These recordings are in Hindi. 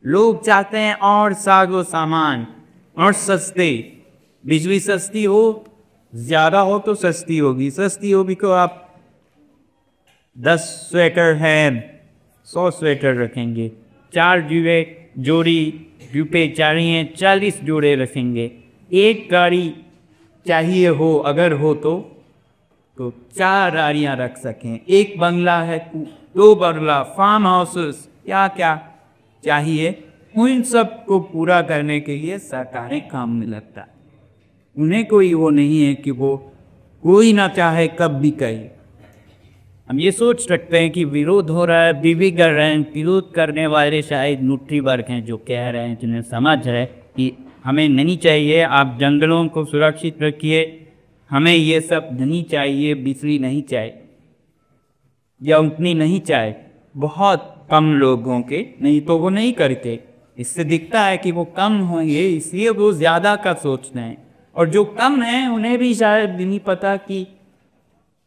लोग चाहते हैं और सागो सामान और सस्ते। बिजली सस्ती हो, ज़्यादा हो तो सस्ती होगी, सस्ती होगी तो आप 10 स्वेटर है 100 स्वेटर रखेंगे, 4 जोड़ी जूते चाहिए 40 जोड़े रखेंगे। एक गाड़ी चाहिए हो अगर हो तो 4 गाड़ियाँ रख सकें। एक बंगला है 2 बंगला, फार्म हाउसेस, क्या क्या चाहिए, उन सब को पूरा करने के लिए सरकारी काम में लगता है। उन्हें कोई वो नहीं है कि वो कोई ना चाहे कब भी कहे। हम ये सोच सकते हैं कि विरोध हो रहा है, बीवी कर रहे हैं, विरोध करने वाले शायद मुट्ठी वर्ग हैं जो कह रहे हैं, जिन्हें समझ है कि हमें नहीं चाहिए, आप जंगलों को सुरक्षित रखिए, हमें ये सब नहीं चाहिए, बिजली नहीं चाहिए या उतनी नहीं चाहिए। बहुत कम लोगों के, नहीं तो वो नहीं करते। इससे दिखता है कि वो कम होंगे, इसलिए वो ज़्यादा का सोचते हैं। और जो कम हैं उन्हें भी शायद नहीं पता कि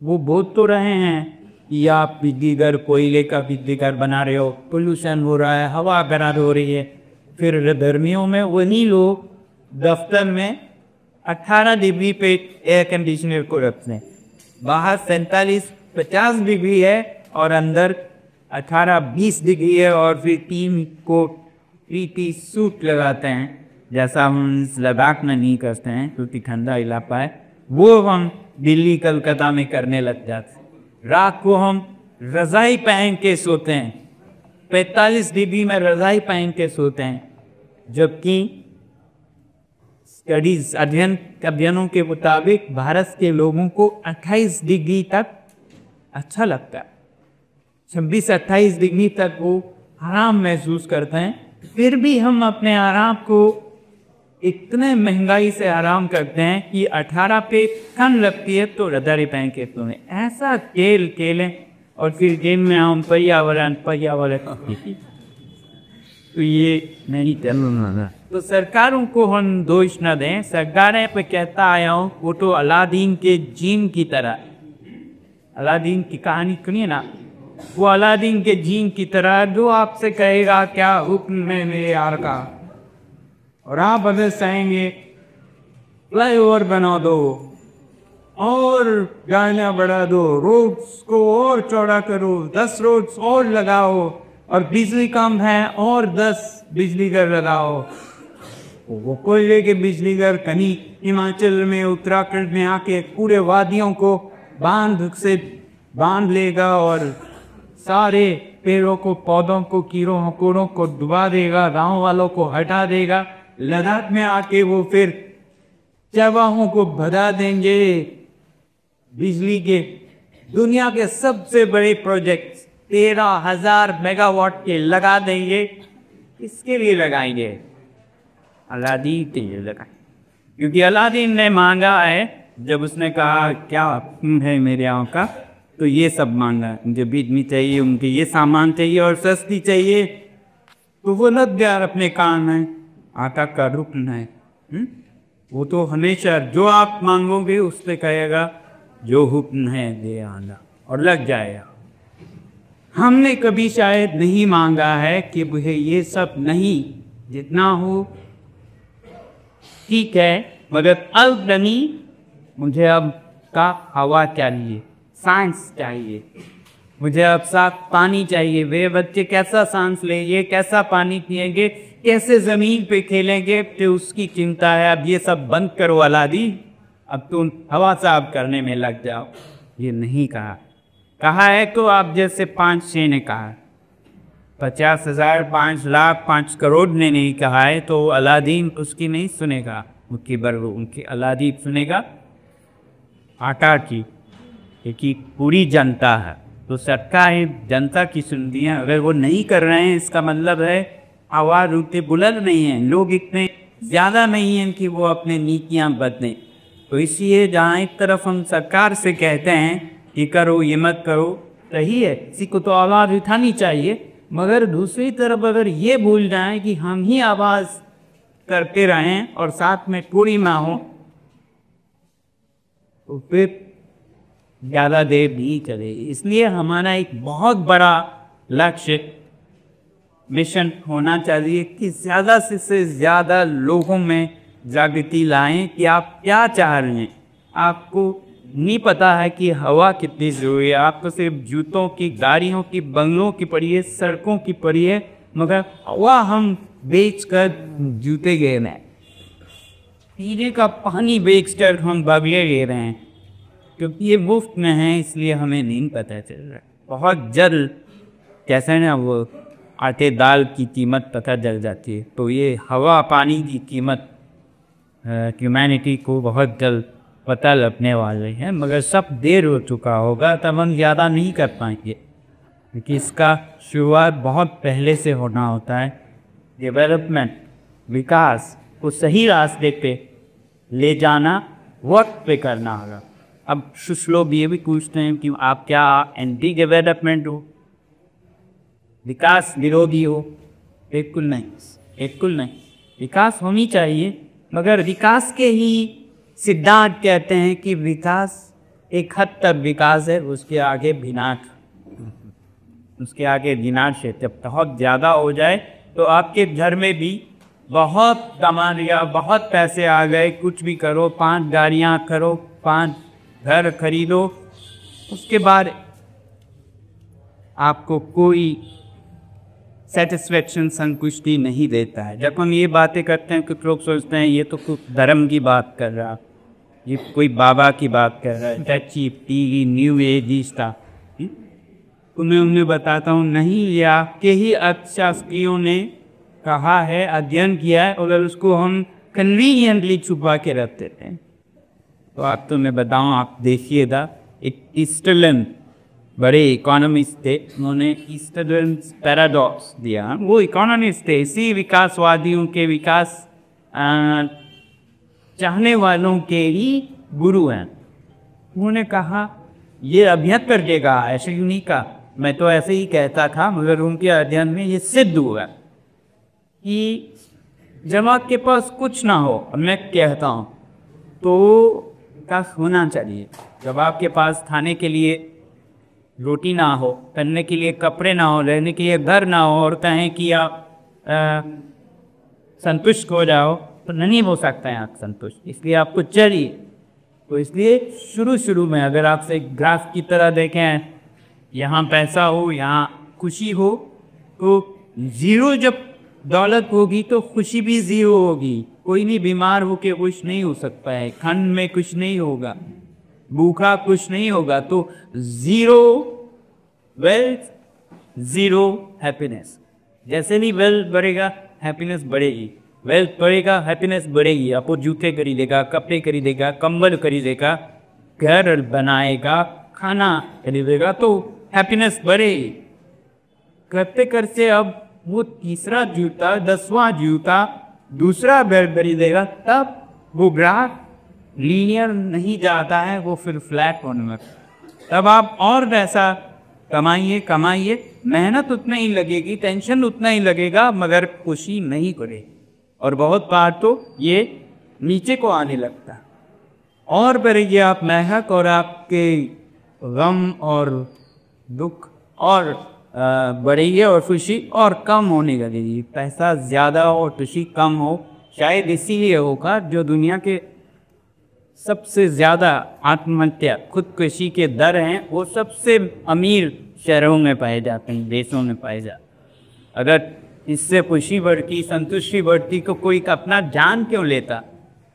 वो बोल तो रहे हैं कि आप बिजली घर, कोयले का बिजली घर बना रहे हो, पोल्यूशन हो रहा है, हवा खराब हो रही है। फिर गर्मियों में वही लोग दफ्तर में 18 डिग्री पे एयर कंडीशनर को रखते हैं, बाहर 47-50 डिग्री है और अंदर 18-20 डिग्री है, और फिर 3 को 3 सूट लगाते हैं, जैसा हम लद्दाख में नहीं करते हैं क्योंकि ठंडा इलाका है, वो हम दिल्ली कलकत्ता में करने लग जाते हैं। रात को हम रज़ाई पहन के सोते हैं, 45 डिग्री में रज़ाई पहन के सोते हैं, जबकि स्टडीज अध्ययनों के मुताबिक भारत के लोगों को 28 डिग्री तक अच्छा लगता है, 26-28 डिग्री तक वो आराम महसूस करते हैं। फिर भी हम अपने आराम को इतने महंगाई से आराम करते हैं कि 18 पे ठंड लगती है तो रज़ाई पहन के सोने। ऐसा खेल खेलें और फिर गेम में हम पर्यावरण तो ये नहीं चलना। तो सरकारों को हम दोष न दें। सरकारें पे कहता आया हूँ, वो तो अलादीन के जीन की तरह, अलादीन की कहानी सुनिए ना, वो अलादीन के जीन की तरह जो आपसे कहेगा क्या हुक्म है मेरे यार का, और आप अगर चाहेंगे फ्लाईओवर बना दो और गाड़ियाँ बढ़ा दो, रोड्स को और चौड़ा करो, 10 रोड्स और लगाओ, और बिजली कम है और 10 बिजली घर लगाओ। वो कोयले के बिजली घर कहीं हिमाचल में, उत्तराखंड में आके पूरे वादियों को बांध लेगा और सारे पेड़ों को, पौधों को, कीड़ों मकोड़ों को डुबा देगा, गांव वालों को हटा देगा। लद्दाख में आके वो फिर चरवाहों को भगा देंगे। बिजली के दुनिया के सबसे बड़े प्रोजेक्ट 13,000 मेगावाट के लगा देंगे। इसके लिए लगाएंगे, अलादीन के लिए लगाएंगे, क्योंकि अलादीन ने मांगा है, जब उसने कहा क्या है मेरे यहाँ का, तो ये सब मांगा, मुझे बिजली चाहिए, उनके ये सामान चाहिए और सस्ती चाहिए, तो वो लग गया अपने काम है, आटा का रुकना है। वो तो हमेशा जो आप मांगोगे उस पे कहेगा जो हुक्म है दे आना, और लग जाएगा। हमने कभी शायद नहीं मांगा है कि मुझे ये सब नहीं, जितना हो ठीक है, मगर अब नहीं, मुझे अब का हवा चाहिए, सांस चाहिए, मुझे अब साफ पानी चाहिए। वे बच्चे कैसा सांस लेंगे, कैसा पानी पिएंगे, कैसे जमीन पे खेलेंगे, तो उसकी चिंता है। अब ये सब बंद करो अलादीन, अब तुम हवा साफ करने में लग जाओ। ये नहीं कहा है तो आप जैसे 5-6 ने कहा, 50,000, 5 लाख, 5 करोड़ ने नहीं कहा है, तो अलादीन उसकी नहीं सुनेगा, उनकी अलादीन सुनेगा आटा की, क्योंकि पूरी जनता है तो सरकार जनता की सुनती है। अगर वो नहीं कर रहे हैं, इसका मतलब है आवाज़ उतने बुलंद नहीं है, लोग इतने ज़्यादा नहीं हैं कि वो अपने नीतियाँ बदलें। तो इसलिए जहाँ एक तरफ हम सरकार से कहते हैं कि करो, ये मत करो, सही है, किसी को तो आवाज़ उठानी चाहिए, मगर दूसरी तरफ अगर ये भूल जाएं कि हम ही आवाज़ करते रहें और साथ में पूरी ना हो, तो फिर ज़्यादा देर नहीं चलेगी। इसलिए हमारा एक बहुत बड़ा लक्ष्य मिशन होना चाहिए कि ज़्यादा से ज़्यादा लोगों में जागृति लाएं कि आप क्या चाह रहे हैं। आपको नहीं पता है कि हवा कितनी ज़रूरी है, आपको सिर्फ जूतों की, गाड़ियों की, बंगलों की पड़ी है, सड़कों की पड़ी है, मगर हवा हम बेच कर जूते ले रहे हैं, पीने का पानी बेच कर हम बगले ले रहे हैं, क्योंकि ये मुफ्त में है इसलिए हमें नहीं पता चल रहा है। बहुत जल्द कैसे ना वो आटे दाल की कीमत पता चल जाती है, तो ये हवा पानी की कीमत ह्यूमैनिटी को बहुत जल्द पता लगने वाले हैं, मगर सब देर हो चुका होगा, तब हम ज़्यादा नहीं कर पाएंगे, क्योंकि इसका शुरुआत बहुत पहले से होना होता है। डेवलपमेंट, विकास को सही रास्ते पे ले जाना वक्त पे करना होगा। अब कुछ लोग ये भी पूछते हैं कि आप क्या एंटी डेवलपमेंट हो, विकास विरोधी हो? बिल्कुल नहीं, बिल्कुल नहीं। विकास होनी चाहिए, मगर विकास के ही सिद्धांत कहते हैं कि विकास एक हद तक विकास है, उसके आगे विनाश, उसके आगे विनाश है। जब बहुत ज़्यादा हो जाए तो आपके घर में भी बहुत कमा लिया, बहुत पैसे आ गए, कुछ भी करो, 5 गाड़ियाँ करो, 5 घर खरीदो, उसके बाद आपको कोई सेटिस्फेक्शन, संतुष्टि नहीं देता है। जब हम ये बातें करते हैं कुछ लोग सोचते हैं ये तो कुछ धर्म की बात कर रहा, ये कोई बाबा की बात कर रहा है, टची टी न्यू एज था। उन्हें बताता हूँ, नहीं, ये आपके ही अर्थशास्त्रियों ने कहा है, अध्ययन किया है, अगर उसको हम कन्वीनियंटली छुपा के रखते थे तो आप तो मैं बताऊँ, आप देखिएगा, एक ईस्टर्न बड़े इकोनॉमिस्ट थे, उन्होंने ईस्टर्न पैराडॉक्स दिया। वो इकोनॉमिस्ट थे, इसी विकासवादियों के, विकास चाहने वालों के ही गुरु हैं। उन्होंने कहा ये अध्ययन कर देगा, ऐसे ही नहीं कहा, मैं तो ऐसे ही कहता था, मगर उनके अध्ययन में ये सिद्ध हुआ कि जब आपके पास कुछ ना हो, और मैं कहता हूँ तो विकास होना चाहिए। जब आपके पास खाने के लिए रोटी ना हो, पहनने के लिए कपड़े ना हो, रहने के लिए घर ना हो, और कहें कि आप संतुष्ट हो जाओ, तो नहीं हो सकता है आप संतुष्ट, इसलिए आपको चाहिए। तो इसलिए शुरू में अगर आपसे ग्राफ की तरह देखें, यहाँ पैसा हो, यहाँ खुशी हो, तो ज़ीरो जब दौलत होगी तो खुशी भी ज़ीरो होगी। कोई भी बीमार होके खुश नहीं हो सकता है, ठंड में कुछ नहीं होगा, भूखा कुछ नहीं होगा। तो ज़ीरो वेल्थ, ज़ीरो हैप्पीनेस। जैसे नहीं वेल्थ बढ़ेगा, हैप्पीनेस बढ़ेगी, वेल्थ बढ़ेगा, हैप्पीनेस बढ़ेगी। आपको जूते खरीदेगा, कपड़े खरीदेगा, कंबल खरीदेगा, घर बनाएगा, खाना खरीदेगा, तो हैप्पीनेस बढ़ेगी। करते करते अब वो तीसरा जूता, 10वां जूता, दूसरा बेड खरीदेगा, तब वो ग्राफ लीनियर नहीं जाता है, वो फिर फ्लैट होने लगता। तब आप और पैसा कमाइए, मेहनत उतना ही लगेगी, टेंशन उतना ही लगेगा, मगर खुशी नहीं पड़ेगी। और बहुत बार तो ये नीचे को आने लगता है, और बढ़ेगी आप महक, और आपके गम और दुख और बढ़ेगी, और खुशी और कम होने लगेगी। पैसा ज़्यादा हो, खुशी कम हो, शायद इसीलिए होगा जो दुनिया के सबसे ज़्यादा आत्महत्या, खुदकुशी के दर हैं, वो सबसे अमीर शहरों में पाए जाते हैं, देशों में पाए जाते हैं। अगर इससे खुशी बढ़ती, संतुष्टि बढ़ती, तो कोई अपना जान क्यों लेता?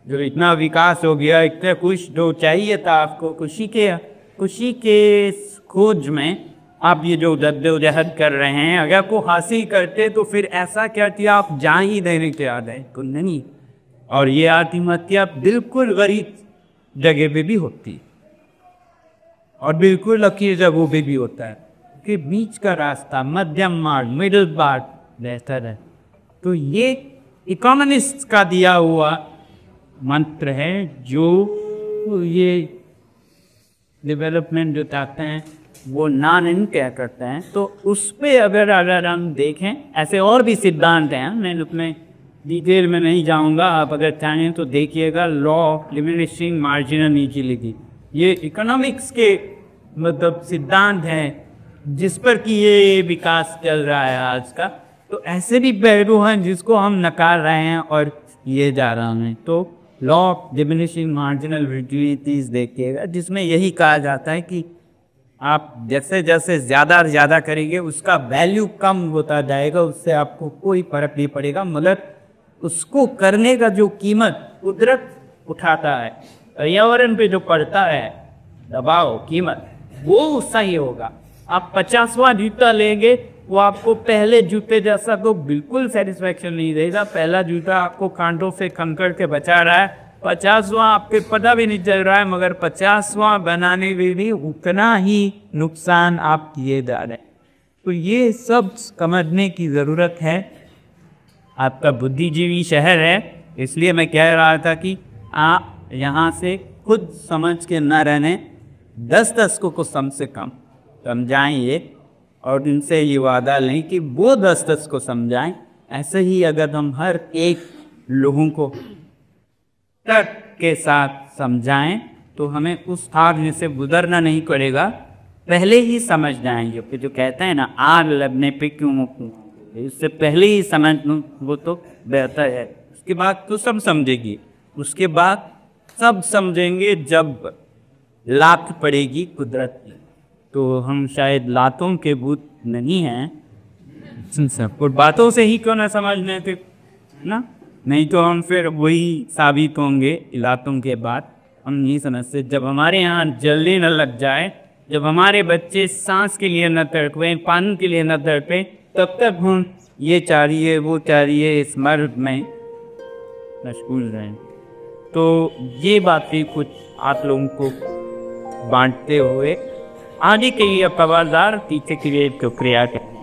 जो इतना विकास हो गया, इतना कुछ जो चाहिए था आपको, खुशी के खोज में आप ये जो जद्दोजहद कर रहे हैं, अगर को हासिल करते तो फिर ऐसा क्या कि आप जान ही देने के आ गए, तो नहीं। और ये आत्महत्या बिल्कुल गरीब जगह पे भी होती है, और बिल्कुल लकीर जगहों पे भी होता है, कि बीच का रास्ता, मध्यम मार्ग, मिडिल मार्ग बेहतर है। तो ये इकोनॉमिस्ट का दिया हुआ मंत्र है, जो ये डेवलपमेंट जो चाहते हैं वो नहीं क्या करते हैं। तो उस पर अगर हम देखें, ऐसे और भी सिद्धांत हैं, मैं उसमें डिटेल में नहीं जाऊंगा, आप अगर चाहें तो देखिएगा, law of diminishing marginal utility, ये इकोनॉमिक्स के मतलब सिद्धांत हैं जिस पर कि ये विकास चल रहा है आज का। तो ऐसे भी पहलू हैं जिसको हम नकार रहे हैं और ये जा रहा है। तो लॉ ऑफ डिमिनिशिंग मार्जिनल रिलेटिविटीज देखिएगा, जिसमें यही कहा जाता है कि आप जैसे जैसे ज़्यादा और ज़्यादा करेंगे उसका वैल्यू कम होता जाएगा, उससे आपको कोई फर्क नहीं पड़ेगा, मगर उसको करने का जो कीमत कुदरत उठाता है, पर्यावरण पे जो पड़ता है दबाव कीमत, वो सही होगा। आप 50वां जूता लेंगे, वो आपको पहले जूते जैसा तो बिल्कुल सेटिस्फैक्शन नहीं देगा। पहला जूता आपको कांटों से कंकड़ के बचा रहा है, 50वां आपके पता भी नहीं चल रहा है, मगर 50वां बनाने में भी उतना ही नुकसान आप किए जा रहे हैं। तो ये सब समझने की ज़रूरत है। आपका बुद्धिजीवी शहर है, इसलिए मैं कह रहा था कि आप यहाँ से खुद समझ के न रहने 10-10 को कम से कम समझाएंगे और इनसे ये वादा लें कि वो 10-10 को समझाएं। ऐसे ही अगर हम हर एक लोगों को तर्क के साथ समझाएं तो हमें उस आग में से गुजरना नहीं पड़ेगा, पहले ही समझ जाएंगे। कि जो कहते हैं ना, आग लगने पे क्यों मुक्ति, इससे पहले ही समझ लूँ वो तो बेहतर है। उसके बाद तो सब समझेगी, उसके बाद सब समझेंगे जब लात पड़ेगी कुदरत की। तो हम शायद लातों के भूत नहीं हैं, सब बातों से ही क्यों ना समझ लेते ना, नहीं तो हम फिर वही साबित होंगे लातों के बाद। हम नहीं समझते, जब हमारे यहाँ जल्दी न लग जाए, जब हमारे बच्चे सांस के लिए न तड़पे, पानी के लिए न तड़पे, तब तक हम ये चाहिए वो चाहिए इस मर्द में मशगूल रहें। तो ये बातें कुछ आप लोगों को बांटते हुए आगे के लिए खबरदार, पीछे के लिए प्रक्रिया करें।